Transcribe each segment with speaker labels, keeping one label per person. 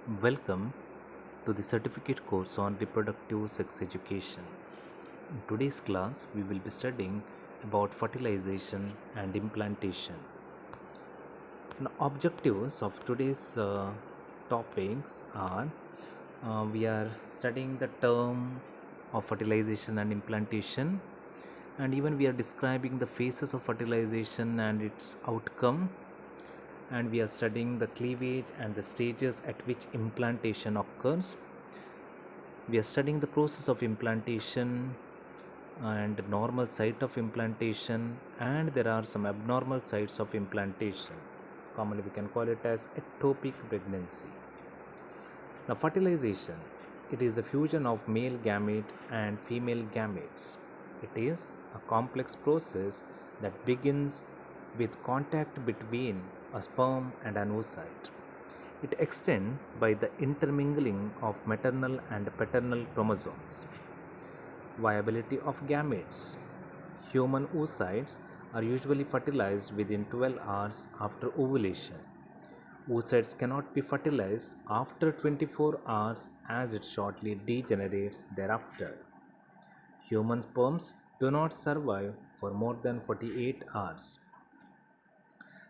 Speaker 1: Welcome to the certificate course on reproductive sex education. In today's class, we will be studying about fertilization and implantation. Now, objectives of today's topics are we are studying the term of fertilization and implantation, and even we are describing the phases of fertilization and its outcome, and we are studying the cleavage and the stages at which implantation occurs. We are studying the process of implantation and normal site of implantation, and there are some abnormal sites of implantation. Commonly we can call it as ectopic pregnancy. Now, fertilization, it is the fusion of male gamete and female gametes. It is a complex process that begins with contact between a sperm and an oocyte. It extends by the intermingling of maternal and paternal chromosomes. Viability of gametes. Human oocytes are usually fertilized within 12 hours after ovulation. Oocytes cannot be fertilized after 24 hours as it shortly degenerates thereafter. Human sperms do not survive for more than 48 hours.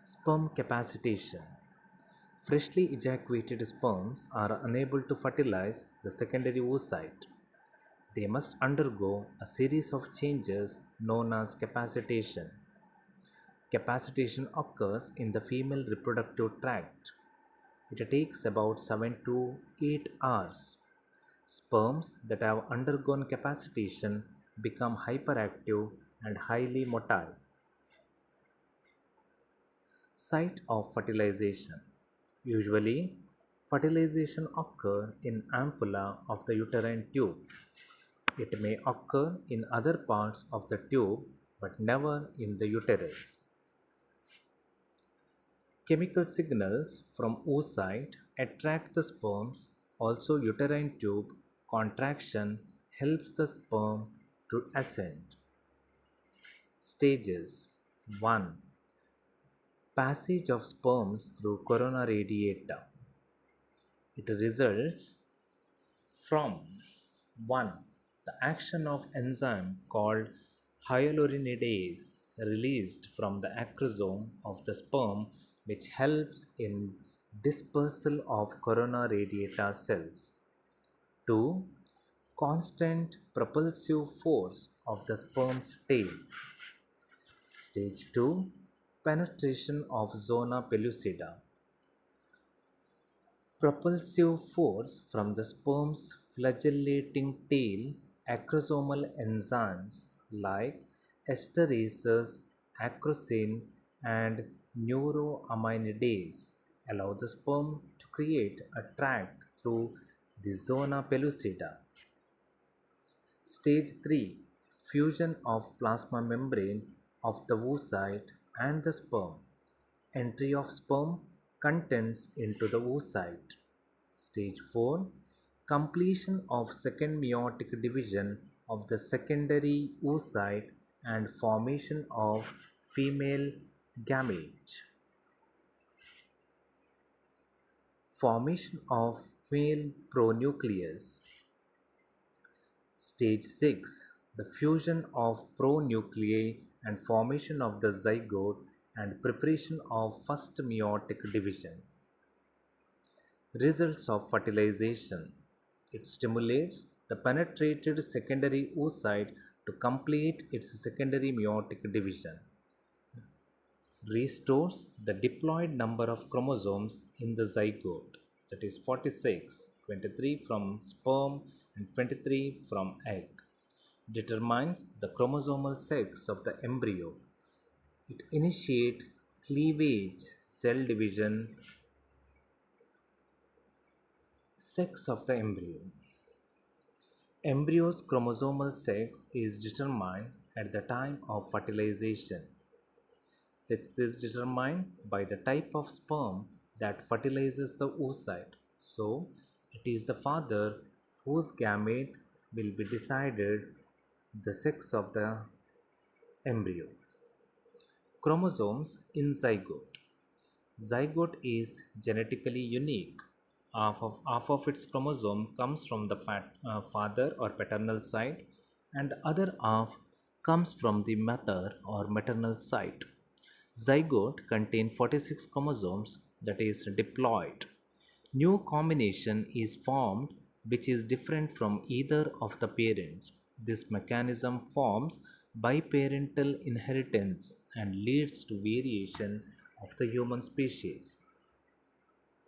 Speaker 1: Sperm capacitation. Freshly ejaculated sperms are unable to fertilize the secondary oocyte. They must undergo a series of changes known as capacitation. Capacitation occurs in the female reproductive tract. It takes about 7 to 8 hours. Sperms that have undergone capacitation become hyperactive and highly motile. Site of fertilization. Usually, fertilization occurs in ampulla of the uterine tube. It may occur in other parts of the tube but never in the uterus. Chemical signals from oocyte attract the sperms. Also, uterine tube contraction helps the sperm to ascend. Stages 1. Passage of sperms through corona radiata. It results from 1. The action of enzyme called hyaluronidase released from the acrosome of the sperm, which helps in dispersal of corona radiata cells. 2. Constant propulsive force of the sperm's tail. Stage 2. Penetration of zona pellucida. Propulsive force from the sperm's flagellating tail. Acrosomal enzymes like esterases, acrosine, and neuroaminidase allow the sperm to create a tract through the zona pellucida. Stage 3. Fusion of plasma membrane of the oocyte and the sperm. Entry of sperm contents into the oocyte. Stage 4. Completion of second meiotic division of the secondary oocyte and formation of female gamete. Formation of male pronucleus. Stage 6. The fusion of pronuclei and formation of the zygote and preparation of first meiotic division. Results of fertilization. It stimulates the penetrated secondary oocyte to complete its secondary meiotic division. Restores the diploid number of chromosomes in the zygote, that is 46, 23 from sperm and 23 from egg. Determines the chromosomal sex of the embryo. It initiates cleavage, cell division, sex of the embryo. Embryo's chromosomal sex is determined at the time of fertilization. Sex is determined by the type of sperm that fertilizes the oocyte. So, it is the father whose gamete will be decided the sex of the embryo. Chromosomes in zygote. Zygote is genetically unique. Half of its chromosome comes from the father or paternal side, and the other half comes from the mother or maternal side. Zygote contain 46 chromosomes, that is diploid. New combination is formed which is different from either of the parents. This mechanism forms biparental inheritance and leads to variation of the human species.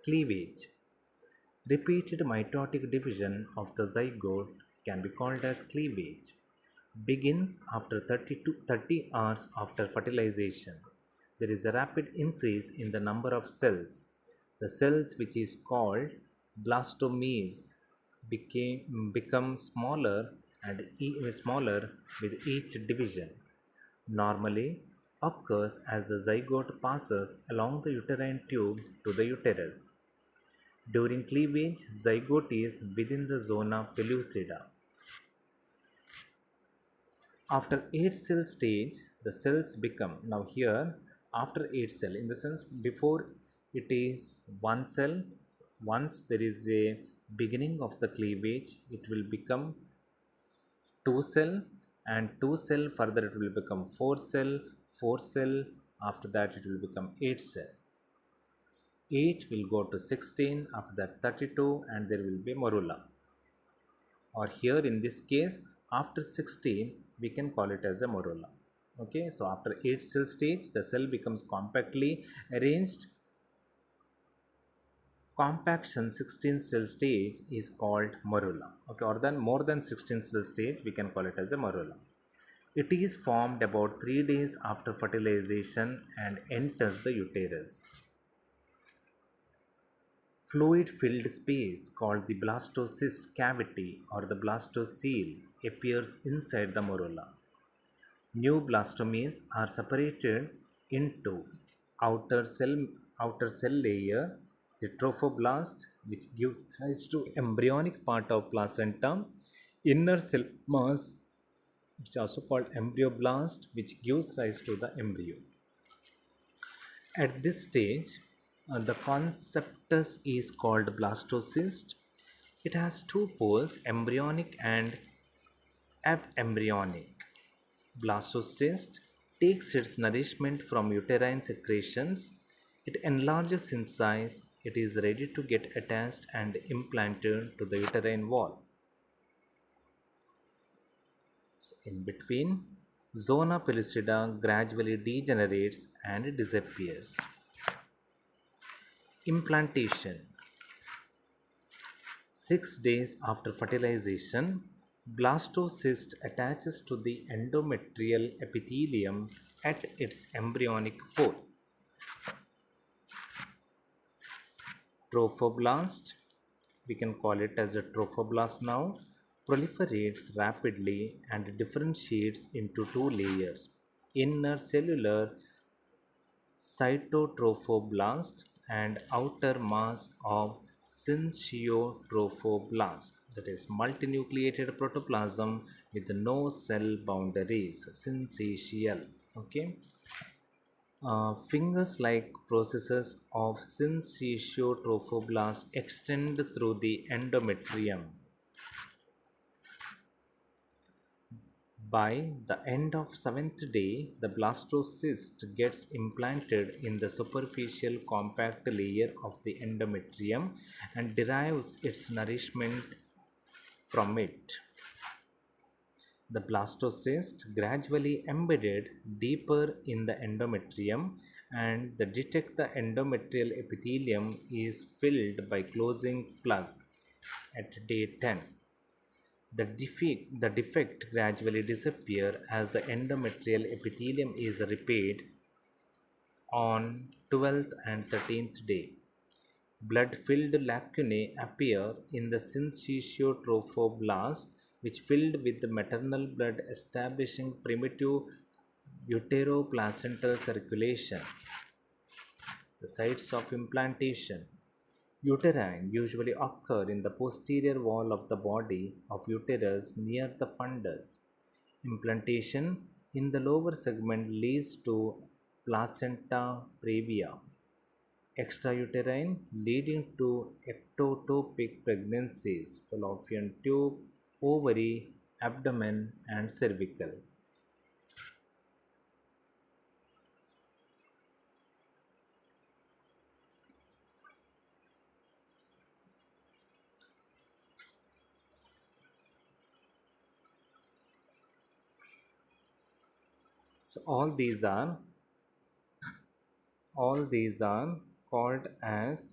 Speaker 1: Cleavage. Repeated mitotic division of the zygote can be called as cleavage. Begins after 30 to 30 hours after fertilization. There is a rapid increase in the number of cells. The cells, which is called blastomeres, become smaller and smaller with each division. Normally occurs as the zygote passes along the uterine tube to the uterus. During cleavage, zygote is within the zona pellucida. After 8 cell stage, the cells become, now here after 8 cell, in the sense before it is 1 cell. Once there is a beginning of the cleavage, it will become 2 cell, and 2 cell further it will become 4 cell, 4 cell, after that it will become 8 cell. 8 will go to 16, after that 32, and there will be morula. Or here in this case, after 16 we can call it as a morula. Okay, so after 8 cell stage, the cell becomes compactly arranged. Compaction 16 cell stage is called morula. Okay, or then more than 16 cell stage we can call it as a morula. It is formed about 3 days after fertilization and enters the uterus. Fluid filled space called the blastocyst cavity or the blastocele appears inside the morula. New blastomeres are separated into outer cell outer cell layer, the trophoblast, which gives rise to embryonic part of placenta, inner cell mass, which is also called embryoblast, which gives rise to the embryo. At this stage, the conceptus is called blastocyst. It has two poles, embryonic and abembryonic. Blastocyst takes its nourishment from uterine secretions. It enlarges in size. It is ready to get attached and implanted to the uterine wall. So in between, zona pellucida gradually degenerates and disappears. Implantation. 6 days after fertilization, blastocyst attaches to the endometrial epithelium at its embryonic pole. Trophoblast, we can call it as a trophoblast now, proliferates rapidly and differentiates into two layers: inner cellular cytotrophoblast and outer mass of syncytotrophoblast, that is multinucleated protoplasm with no cell boundaries, syncytial. Okay, fingers-like processes of syncytotrophoblast extend through the endometrium. By the end of 7th day, the blastocyst gets implanted in the superficial compact layer of the endometrium and derives its nourishment from it. The blastocyst gradually embedded deeper in the endometrium, and the detect the endometrial epithelium is filled by closing plug at day 10. The defect gradually disappears as the endometrial epithelium is repaired on 12th and 13th day. Blood-filled lacunae appear in the syncytotrophoblast, which filled with the maternal blood, establishing primitive uteroplacental circulation. The sites of implantation. Uterine usually occur in the posterior wall of the body of uterus near the fundus. Implantation in the lower segment leads to placenta previa. Extrauterine leading to ectotopic pregnancies, fallopian tube, ovary, abdomen, and cervical. So all these are called as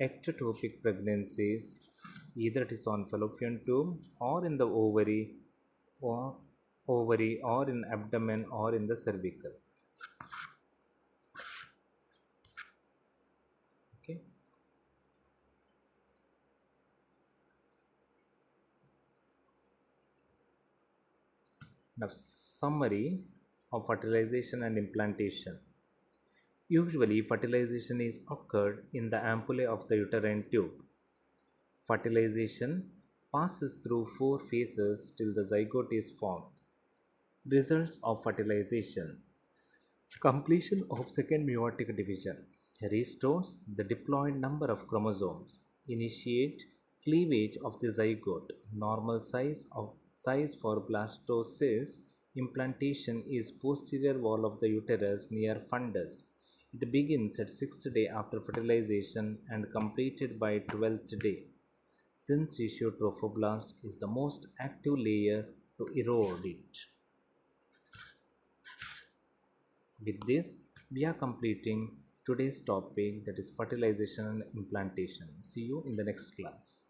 Speaker 1: ectotopic pregnancies. Either it is on fallopian tube or in the or ovary or in abdomen or in the cervical. Okay. Now summary of fertilization and implantation. Usually fertilization is occurred in the ampullae of the uterine tube. Fertilization passes through four phases till the zygote is formed. Results of fertilization: completion of second meiotic division restores the diploid number of chromosomes. Initiate cleavage of the zygote. Normal size for blastocyst. Implantation is posterior wall of the uterus near fundus. It begins at 6th day after fertilization and completed by 12th day. Syncytial trophoblast is the most active layer to erode it. With this, we are completing today's topic, that is fertilization and implantation. See you in the next class.